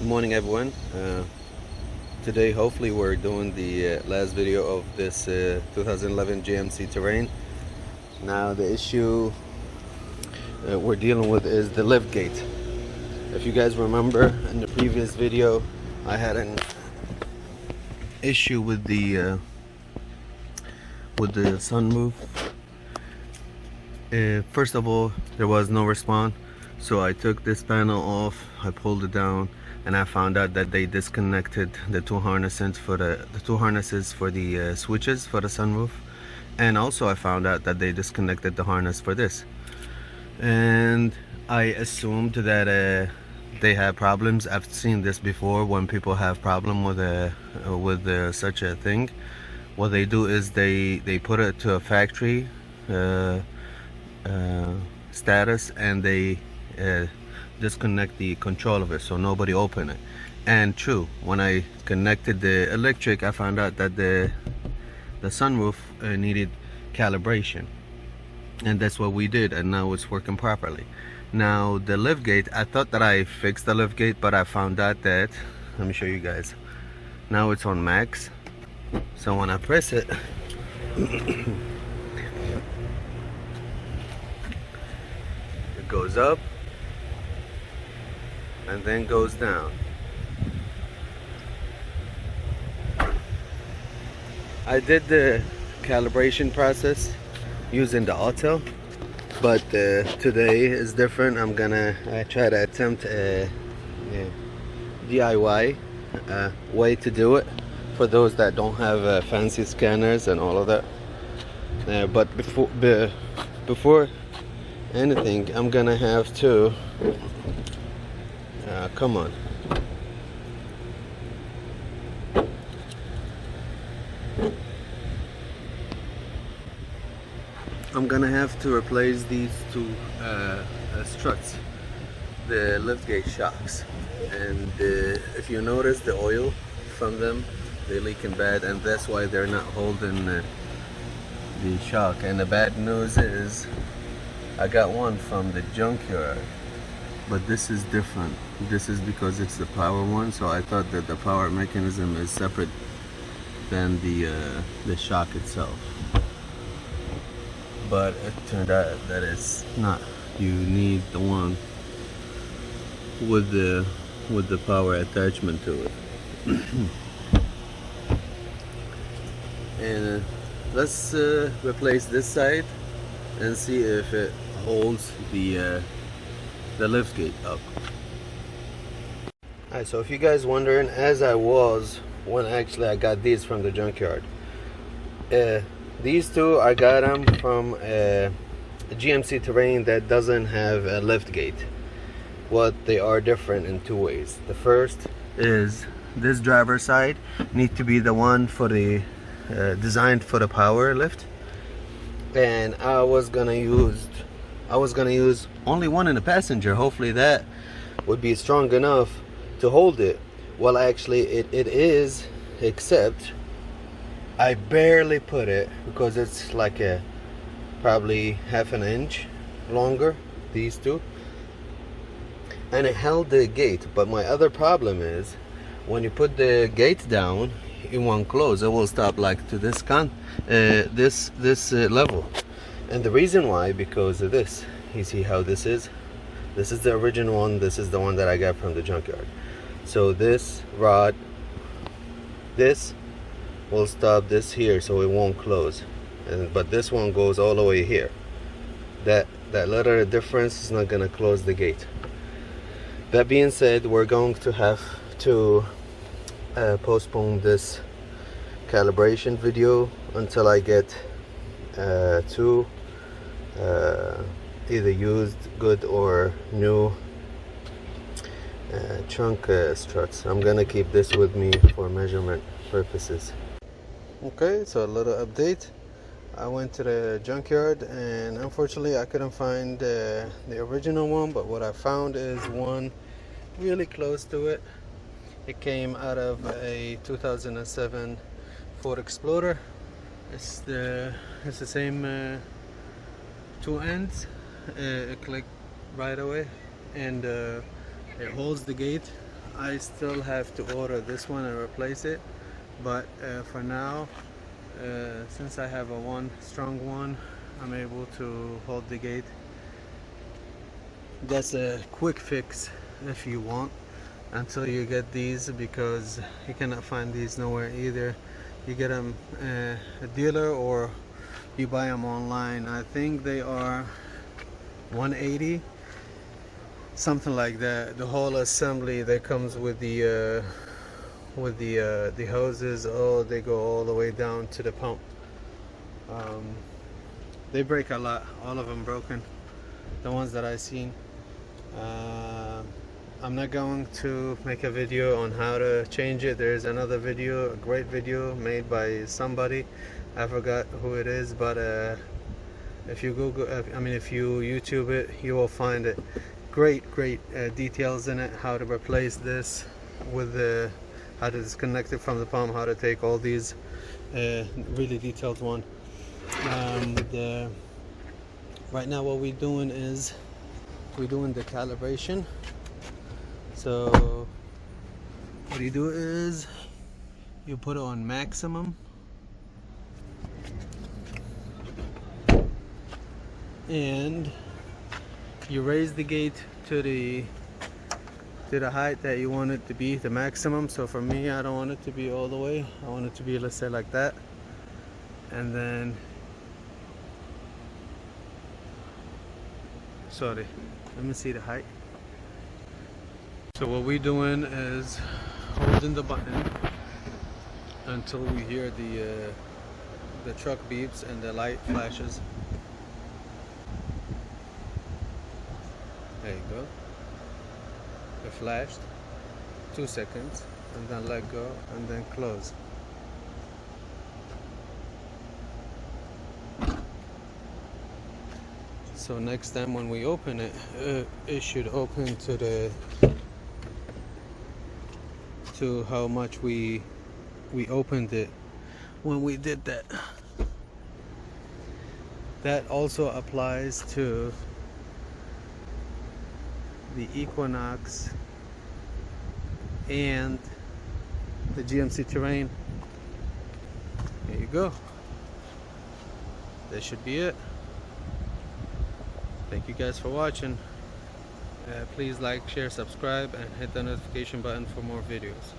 Good morning, everyone. Today, hopefully, we're doing the last video of this 2011 GMC Terrain. Now, the issue we're dealing with is the lift gate. If you guys remember in the previous video, I had an issue with the sunroof. First of all, there was no response, so I took this panel off, I pulled it down, and I found out that they disconnected the two harnesses for the switches for the sunroof, and also I found out that they disconnected the harness for this, and I assumed that they had problems. I've seen this before when people have problem with such a thing. What they do is they put it to a factory status, and they disconnect the control of it so nobody open it. And true, when I connected the electric, I found out that the sunroof needed calibration, and that's what we did, and now it's working properly. Now the liftgate, I thought that I fixed the liftgate, but I found out that, let me show you guys, now it's on max. So when I press it it goes up and then goes down. I did the calibration process using the auto, but today is different. I'm gonna try to attempt a DIY way to do it for those that don't have fancy scanners and all of that. But before anything, I'm gonna have to come on. I'm gonna have to replace these two struts, the liftgate shocks, and if you notice, the oil from them, they're leaking bad, and that's why they're not holding the shock. And the bad news is I got one from the junkyard, but this is different. This is because it's the power one, so I thought that the power mechanism is separate than the shock itself, but it turned out that it's not. You need the one with the power attachment to it. And let's replace this side and see if it holds the liftgate up. Alright, so if you guys wondering, as I was when actually I got these from the junkyard, these two I got them from a GMC Terrain that doesn't have a liftgate. What they are different in two ways. The first is this driver side need to be the one for the designed for the power lift, and I was gonna use only one in the passenger. Hopefully that would be strong enough to hold it. Well, actually it is, except I barely put it because it's like probably half an inch longer, these two, and it held the gate. But my other problem is when you put the gate down, it won't close. It will stop like to this level. And the reason why, because of this. You see how this is the original one, this is the one that I got from the junkyard. So this rod, this will stop this here, so it won't close, but this one goes all the way here. That little difference is not gonna close the gate. That being said, we're going to have to postpone this calibration video until I get two either used good or new trunk struts. I'm gonna keep this with me for measurement purposes. Okay, so a little update. I went to the junkyard and unfortunately I couldn't find the original one, but what I found is one really close to it. It came out of a 2007 Ford Explorer. It's the same two ends. It clicked right away, and it holds the gate. I still have to order this one and replace it, but for now, since I have a strong one, I'm able to hold the gate. That's a quick fix if you want, until you get these, because you cannot find these nowhere either. You get them a dealer or you buy them online. I think they are 180, something like that. The whole assembly that comes with the hoses, oh, they go all the way down to the pump. They break a lot, all of them broken, the ones that I seen. I'm not going to make a video on how to change it. There's another video, a great video made by somebody, I forgot who it is, but if you Google, if you YouTube it, you will find it. Great details in it, how to replace this with how to disconnect it from the pump, how to take all these, really detailed one. Right now what we're doing is we're doing the calibration. So what you do is you put it on maximum, and you raise the gate to the height that you want it to be, the maximum. So for me, I don't want it to be all the way. I want it to be, let's say, like that. And then, sorry, let me see the height. So what we're doing is holding the button until we hear the truck beeps and the light flashes. There you go. It flashed. 2 seconds, and then let go, and then close. So next time when we open it, it should open to how much we opened it when we did that. That also applies to the Equinox and the GMC Terrain. There you go. That should be it. Thank you guys for watching. Please like, share, subscribe, and hit the notification button for more videos.